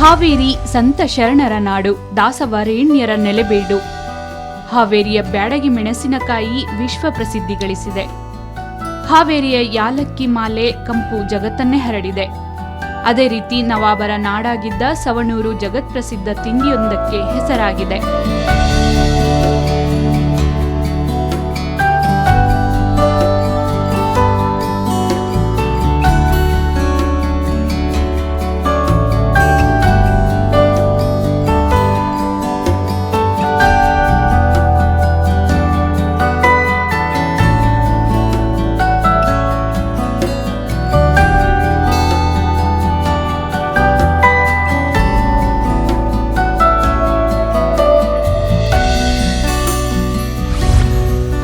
ಹಾವೇರಿ ಸಂತ ಶರಣರ ನಾಡು, ದಾಸವರೇಣ್ಯರ ನೆಲೆಬೀಡು. ಹಾವೇರಿಯ ಬ್ಯಾಡಗಿ ಮೆಣಸಿನಕಾಯಿ ವಿಶ್ವ ಪ್ರಸಿದ್ಧಿ ಗಳಿಸಿದೆ. ಹಾವೇರಿಯ ಯಾಲಕ್ಕಿ ಮಾಲೆ ಕಂಪು ಜಗತ್ತನ್ನೇ ಹರಡಿದೆ. ಅದೇ ರೀತಿ ನವಾಬರ ನಾಡಾಗಿದ್ದ ಸವಣೂರು ಜಗತ್ಪ್ರಸಿದ್ಧ ತಿಂಡಿಯೊಂದಕ್ಕೆ ಹೆಸರಾಗಿದೆ.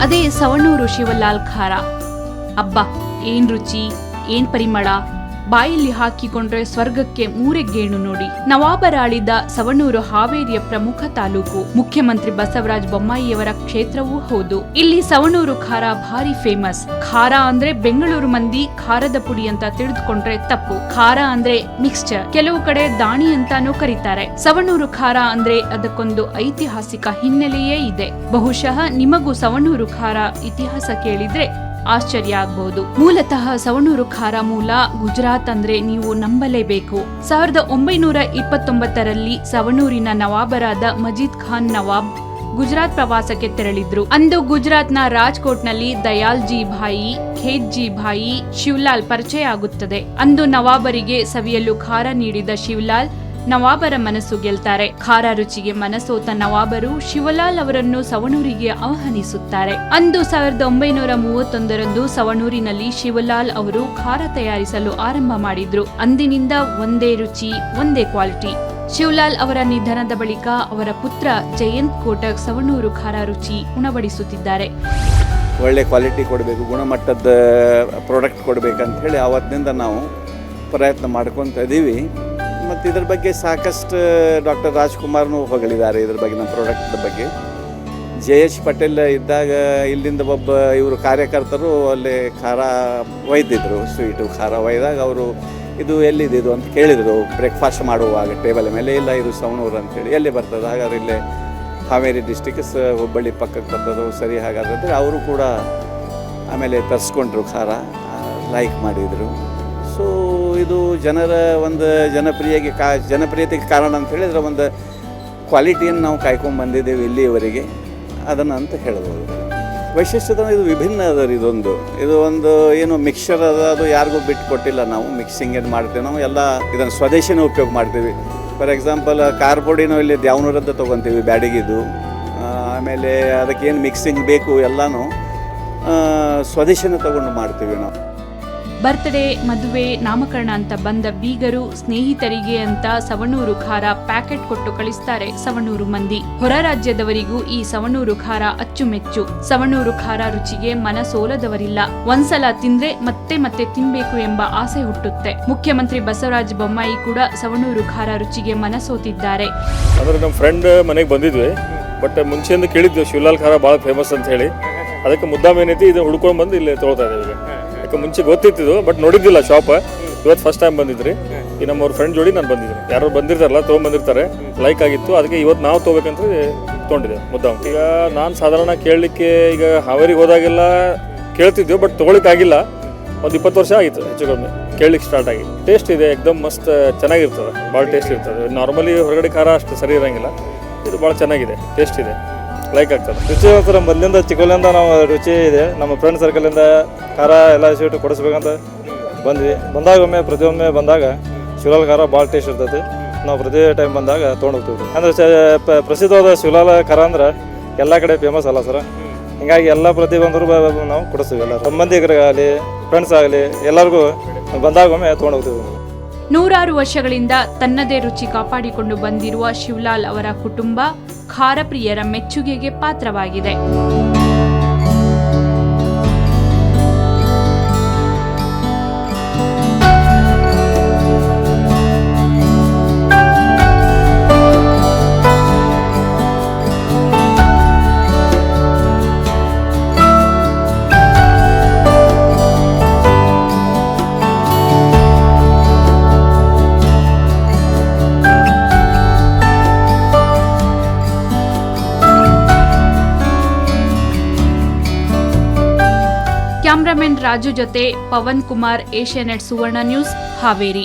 ಅದೇ ಸವಣೂರು ಶಿವಲಾಲ್ ಖಾರ. ಅಬ್ಬಾ, ಏನ್ ರುಚಿ, ಏನ್ ಪರಿಮಳ! ಬಾಯಲ್ಲಿ ಹಾಕಿಕೊಂಡ್ರೆ ಸ್ವರ್ಗಕ್ಕೆ ಮೂರೆಗೇಣು ನೋಡಿ. ನವಾಬರ ಆಳಿದ ಸವಣೂರು ಹಾವೇರಿಯ ಪ್ರಮುಖ ತಾಲೂಕು. ಮುಖ್ಯಮಂತ್ರಿ ಬಸವರಾಜ ಬೊಮ್ಮಾಯಿಯವರ ಕ್ಷೇತ್ರವೂ ಹೌದು. ಇಲ್ಲಿ ಸವಣೂರು ಖಾರ ಭಾರಿ ಫೇಮಸ್. ಖಾರ ಅಂದ್ರೆ ಬೆಂಗಳೂರು ಮಂದಿ ಖಾರದ ಪುಡಿ ಅಂತ ತಿಳಿದುಕೊಂಡ್ರೆ ತಪ್ಪು. ಖಾರ ಅಂದ್ರೆ ಮಿಕ್ಸ್ಚರ್, ಕೆಲವು ಕಡೆ ದಾಣಿ ಅಂತಾನೂ ಕರೀತಾರೆ. ಸವಣೂರು ಖಾರ ಅಂದ್ರೆ ಅದಕ್ಕೊಂದು ಐತಿಹಾಸಿಕ ಹಿನ್ನೆಲೆಯೇ ಇದೆ. ಬಹುಶಃ ನಿಮಗೂ ಸವಣೂರು ಖಾರ ಇತಿಹಾಸ ಕೇಳಿದ್ರೆ ಆಶ್ಚರ್ಯ ಆಗಬಹುದು. ಮೂಲತಃ ಸವಣೂರು ಖಾರ ಮೂಲ ಗುಜರಾತ್ ಅಂದ್ರೆ ನೀವು ನಂಬಲೇಬೇಕು. 1929ರಲ್ಲಿ ಸವಣೂರಿನ ನವಾಬರಾದ ಮಜೀದ್ ಖಾನ್ ನವಾಬ್ ಗುಜರಾತ್ ಪ್ರವಾಸಕ್ಕೆ ತೆರಳಿದ್ರು. ಅಂದು ಗುಜರಾತ್ನ ರಾಜ್ಕೋಟ್ನಲ್ಲಿ ದಯಾಲ್ಜಿ ಭಾಯಿ, ಖೇತ್ಜಿ ಭಾಯಿ, ಶಿವಲಾಲ್ ಪರಿಚಯ ಆಗುತ್ತದೆ. ಅಂದು ನವಾಬರಿಗೆ ಸವಿಯಲು ಖಾರ ನೀಡಿದ ಶಿವಲಾಲ್ ನವಾಬರ ಮನಸ್ಸು ಗೆಲ್ತಾರೆ. ಖಾರ ರುಚಿಗೆ ಮನಸೋತ ನವಾಬರು ಶಿವಲಾಲ್ ಅವರನ್ನು ಸವಣೂರಿಗೆ ಆಹ್ವಾನಿಸುತ್ತಾರೆ. ಅಂದು 1931ರಂದು ಸವಣೂರಿನಲ್ಲಿ ಶಿವಲಾಲ್ ಅವರು ಖಾರ ತಯಾರಿಸಲು ಆರಂಭ ಮಾಡಿದ್ರು. ಅಂದಿನಿಂದ ಒಂದೇ ರುಚಿ, ಒಂದೇ ಕ್ವಾಲಿಟಿ. ಶಿವಲಾಲ್ ಅವರ ನಿಧನದ ಬಳಿಕ ಅವರ ಪುತ್ರ ಜಯಂತ್ ಕೋಟಕ್ ಸವಣೂರು ಖಾರ ರುಚಿ ಉಣಬಡಿಸುತ್ತಿದ್ದಾರೆ. ಒಳ್ಳೆ ಕ್ವಾಲಿಟಿ ಕೊಡಬೇಕು, ಗುಣಮಟ್ಟದ ಪ್ರಾಡಕ್ಟ್ ಕೊಡಬೇಕಂತ ಹೇಳಿ ಆವತ್ತಿನಿಂದ ನಾವು ಪ್ರಯತ್ನ ಮಾಡ್ಕೊತ ಇದ್ದೀವಿ. ಮತ್ತು ಇದ್ರ ಬಗ್ಗೆ ಸಾಕಷ್ಟು ಡಾಕ್ಟರ್ ರಾಜ್ಕುಮಾರ್ನು ಹೊಗಳಿದ್ದಾರೆ. ಇದ್ರ ಬಗ್ಗೆ ನಮ್ಮ ಪ್ರಾಡಕ್ಟ್ ಬಗ್ಗೆ JH ಪಟೇಲ್ ಇದ್ದಾಗ ಇಲ್ಲಿಂದ ಒಬ್ಬ ಇವರು ಕಾರ್ಯಕರ್ತರು ಅಲ್ಲಿ ಖಾರ ಒಯ್ದಿದ್ರು, ಸ್ವೀಟು ಖಾರ ಒಯ್ದಾಗ ಅವರು ಇದು ಎಲ್ಲಿದೆ ಇದು ಅಂತ ಕೇಳಿದರು. ಬ್ರೇಕ್ಫಾಸ್ಟ್ ಮಾಡುವಾಗ ಟೇಬಲ್ ಮೇಲೆ, ಇಲ್ಲ ಇದು ಸವಣೂರು ಅಂತೇಳಿ. ಎಲ್ಲಿ ಬರ್ತದೆ? ಹಾಗಾದ್ರೆ ಇಲ್ಲೇ ಹಾವೇರಿ ಡಿಸ್ಟಿಕ್ ಹುಬ್ಬಳ್ಳಿ ಪಕ್ಕಕ್ಕೆ ಬರ್ತದೆ. ಸರಿ, ಹಾಗಾದ್ರೆ ಅವರು ಕೂಡ ಆಮೇಲೆ ತರಿಸ್ಕೊಂಡ್ರು, ಖಾರ ಲೈಕ್ ಮಾಡಿದರು. ಸೊ ಇದು ಜನರ ಒಂದು ಜನಪ್ರಿಯತೆಗೆ ಕಾರಣ ಅಂತ ಹೇಳಿದ್ರೆ ಒಂದು ಕ್ವಾಲಿಟಿಯನ್ನು ನಾವು ಕಾಯ್ಕೊಂಡು ಬಂದಿದ್ದೇವೆ ಇಲ್ಲಿಯವರೆಗೆ, ಅದನ್ನು ಅಂತ ಹೇಳ್ಬೋದು. ವೈಶಿಷ್ಟ್ಯತೆ ಇದು ವಿಭಿನ್ನ ಅದ. ಇದು ಒಂದು ಏನು ಮಿಕ್ಸ್ಚರ್ ಅದ, ಅದು ಯಾರಿಗೂ ಬಿಟ್ಟು ಕೊಟ್ಟಿಲ್ಲ. ನಾವು ಮಿಕ್ಸಿಂಗ್ ಏನು ಮಾಡ್ತೀವಿ, ನಾವು ಎಲ್ಲ ಇದನ್ನು ಸ್ವದೇಶಿನ ಉಪಯೋಗ ಮಾಡ್ತೀವಿ. ಫಾರ್ ಎಕ್ಸಾಂಪಲ್ ಖಾರ ಪುಡಿನೂ ಇಲ್ಲಿ ದ್ಯಾವನೂರದ್ದು ತೊಗೊತೀವಿ, ಬ್ಯಾಡಗಿದು. ಆಮೇಲೆ ಅದಕ್ಕೇನು ಮಿಕ್ಸಿಂಗ್ ಬೇಕು ಎಲ್ಲನೂ ಸ್ವದೇಶಿನ ತೊಗೊಂಡು ಮಾಡ್ತೀವಿ ನಾವು. ಬರ್ತ್ಡೇ, ಮದುವೆ, ನಾಮಕರಣ ಅಂತ ಬಂದ ಬೀಗರು, ಸ್ನೇಹಿತರಿಗೆ ಅಂತ ಸವಣೂರು ಖಾರ ಪ್ಯಾಕೆಟ್ ಕೊಟ್ಟು ಕಳಿಸ್ತಾರೆ ಸವಣೂರು ಮಂದಿ. ಹೊರ ರಾಜ್ಯದವರಿಗೂ ಈ ಸವಣೂರು ಖಾರ ಅಚ್ಚುಮೆಚ್ಚು. ಸವಣೂರು ಖಾರ ರುಚಿಗೆ ಮನಸೋಲದವರಿಲ್ಲ. ಒಂದ್ಸಲ ತಿಂದ್ರೆ ಮತ್ತೆ ಮತ್ತೆ ತಿನ್ಬೇಕು ಎಂಬ ಆಸೆ ಹುಟ್ಟುತ್ತೆ. ಮುಖ್ಯಮಂತ್ರಿ ಬಸವರಾಜ ಬೊಮ್ಮಾಯಿ ಕೂಡ ಸವಣೂರು ಖಾರ ರುಚಿಗೆ ಮನಸೋತಿದ್ದಾರೆ. ಅಂದ್ರೆ ನಮ್ಮ ಫ್ರೆಂಡ್ ಮನೆಗೆ ಬಂದಿದ್ವಿ, ಬಟ್ ಮುಂಚೆಯಿಂದ ಕೇಳಿದ್ವಿ ಶಿವಲಾಲ್ ಖಾರ ಭಾಳ ಫೇಮಸ್ ಅಂತ ಹೇಳಿ. ಅದಕ್ಕೆ ಮುದ್ದಾಮ್ ಏನೈತಿ ಇದು ಹುಡ್ಕೊಂಡು ಬಂದು ಇಲ್ಲಿ ತೊಗೊಳ್ತಾ ಇದ್ದೀವಿ. ಮುಂಚೆ ಗೊತ್ತಿತ್ತು, ಬಟ್ ನೋಡಿದ್ದಿಲ್ಲ ಶಾಪ್. ಇವತ್ತು ಫಸ್ಟ್ ಟೈಮ್ ಬಂದಿದ್ರಿ. ಈ ನಮ್ಮವ್ರ ಫ್ರೆಂಡ್ ಜೋಡಿ ನಾನು ಬಂದಿದ್ದೀನಿ. ಯಾರು ಬಂದಿರ್ತಾರಲ್ಲ ತೊಗೊಂಬಂದಿರ್ತಾರೆ, ಲೈಕ್ ಆಗಿತ್ತು. ಅದಕ್ಕೆ ಇವತ್ತು ನಾವು ತೊಗೋಬೇಕಂತ ತೊಗೊಂಡಿದ್ದೆ ಮುದ್ದಾಮ್. ಈಗ ನಾನು ಸಾಧಾರಣ ಕೇಳಲಿಕ್ಕೆ ಈಗ ಹಾವೇರಿಗೆ ಹೋದಾಗೆಲ್ಲ ಕೇಳ್ತಿದ್ವಿ, ಬಟ್ ತೊಗೊಳಿಕ್ಕಾಗಿಲ್ಲ. ಒಂದು 20 ವರ್ಷ ಆಗಿತ್ತು ಹೆಚ್ಚು ಕಮ್ಮಿ ಕೇಳಲಿಕ್ಕೆ ಸ್ಟಾರ್ಟ್ ಆಗಿ. ಟೇಸ್ಟ್ ಇದೆ, ಎಕ್ದಮ್ ಮಸ್ತ್ ಚೆನ್ನಾಗಿರ್ತದೆ, ಭಾಳ ಟೇಸ್ಟ್ ಇರ್ತದೆ. ನಾರ್ಮಲಿ ಹೊರಗಡೆ ಖಾರ ಅಷ್ಟು ಸರಿ ಇರೋಂಗಿಲ್ಲ. ಇದು ಭಾಳ ಚೆನ್ನಾಗಿದೆ, ಟೇಸ್ಟ್ ಇದೆ, ಲೈಕ್ ಆಗ್ತದೆ. ರುಚಿ ಒಂಥರ ಮೊದಲಿಂದ ಚಿಕ್ಕಲಿಂದ ನಾವು ರುಚಿ ಇದೆ. ನಮ್ಮ ಫ್ರೆಂಡ್ ಸರ್ಕಲಿಂದ ಖಾರ ಎಲ್ಲ ಸ್ವೀಟು ಕೊಡಿಸ್ಬೇಕಂತ ಬಂದಾಗ ಪ್ರತಿಯೊಮ್ಮೆ ಬಂದಾಗ ಶಿವಲಾಲ್ ಖಾರ ಭಾಳ ಟೇಸ್ಟ್ ಇರ್ತೈತಿ. ನಾವು ಪ್ರತಿ ಟೈಮ್ ಬಂದಾಗ ತೊಗೊಂಡೋಗ್ತೀವಿ. ಅಂದರೆ ಪ್ರಸಿದ್ಧವಾದ ಶಿವಲಾಲ್ ಖಾರ ಅಂದ್ರೆ ಎಲ್ಲ ಕಡೆ ಫೇಮಸ್ ಅಲ್ಲ ಸರ್. ಹೀಗಾಗಿ ಎಲ್ಲ ಪ್ರತಿಯೊಂದರು ನಾವು ಕೊಡಿಸ್ತೀವಿ. ಎಲ್ಲ ಸಂಬಂಧಿಕರಿಗಾಗಲಿ ಫ್ರೆಂಡ್ಸ್ ಆಗಲಿ ಎಲ್ಲರಿಗೂ ಬಂದಾಗೊಮ್ಮೆ ತೊಗೊಂಡೋಗ್ತೀವಿ. 100 ವರ್ಷಗಳಿಂದ ತನ್ನದೇ ರುಚಿ ಕಾಪಾಡಿಕೊಂಡು ಬಂದಿರುವ ಶಿವಲಾಲ್ ಅವರ ಕುಟುಂಬ ಖಾರ ಪ್ರಿಯರ ಮೆಚ್ಚುಗೆಗೆ ಪಾತ್ರವಾಗಿದೆ. ರಾಜು ಜೊತೆ ಪವನ್ ಕುಮಾರ್, ಏಷ್ಯಾನೆಟ್ ಸುವರ್ಣ ನ್ಯೂಸ್, ಹಾವೇರಿ.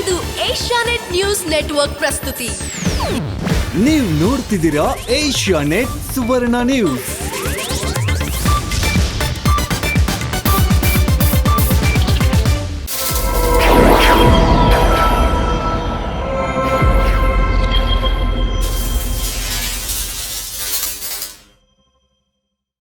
ಇದು ಏಷ್ಯಾನೆಟ್ ನ್ಯೂಸ್ ನೆಟ್ವರ್ಕ್ ಪ್ರಸ್ತುತಿ. ನೀವು ನೋಡ್ತಿದ್ದೀರಾ ಏಷ್ಯಾನೆಟ್ ಸುವರ್ಣ ನ್ಯೂಸ್.